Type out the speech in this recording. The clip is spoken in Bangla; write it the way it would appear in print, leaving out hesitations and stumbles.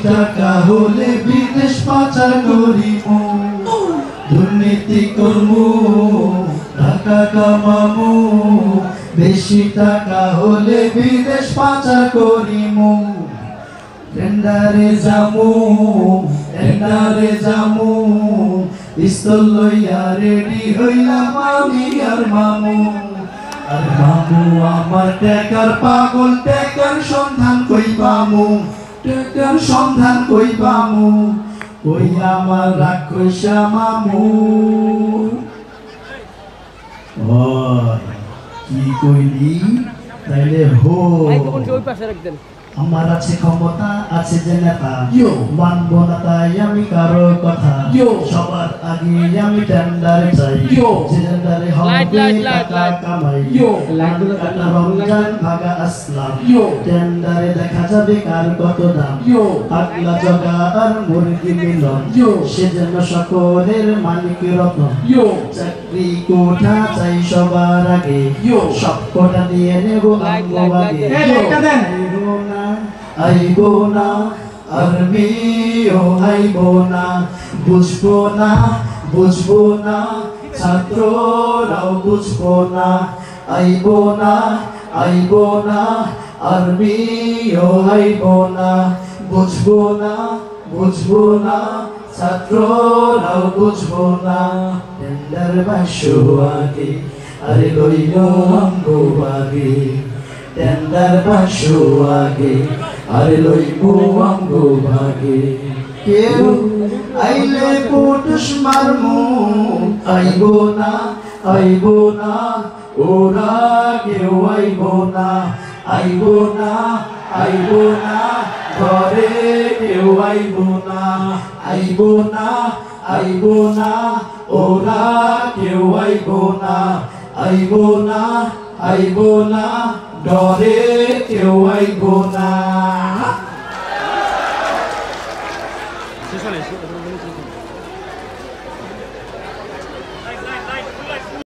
টাকা হলে বিদেশ পাচার করিব দুর্নীতি করমু টাকা কামামু বেশি টাকা হলে বিদেশ পাচার করিমু টেন্ডারে যামু পিস্তল লইয়া রেডি হইলাম আমি আর মামু আমার টাকার পাগল টাকার সন্ধান কই পামু কই আমার রাক্ষসা মামু কি কইলি তাইলে হো আমার আছে ক্ষমতা আছে যে নেতা মানব না তাই আমি কারো কথা সবার আগে আমি টেন্ডার চাই যে টেন্ডারে হবে টাকা কামাই রমজান ভাগা আসলাম টেন্ডারে দেখা যাবে কার কত দাম পাগলা জগা আর মুরগি মিলন সেজন্য সকলের মালিক রত্ন চাকরি কোঠা চাই সবার আগে সব কোটা দিয়ে নেব আগে আইবো না আর্মিও আইবো না বুঝবো না ছাত্ররাও বুঝবো না আইবো না আর্মিও আইবো না বুঝবো না ছাত্ররাও বুঝবো না টেন্ডার বাসো আগে আরে লইল আমগো আগে টেন্ডার বাসো আগে আরে লইবো আমগো ভাগে কেউ আইলে পুটুস মারমু আইবো না ওরা কেউ আইবো না ঘরে কেউ আইবো না ওরা কেউ আইবো না ডরে কেউ আইবো না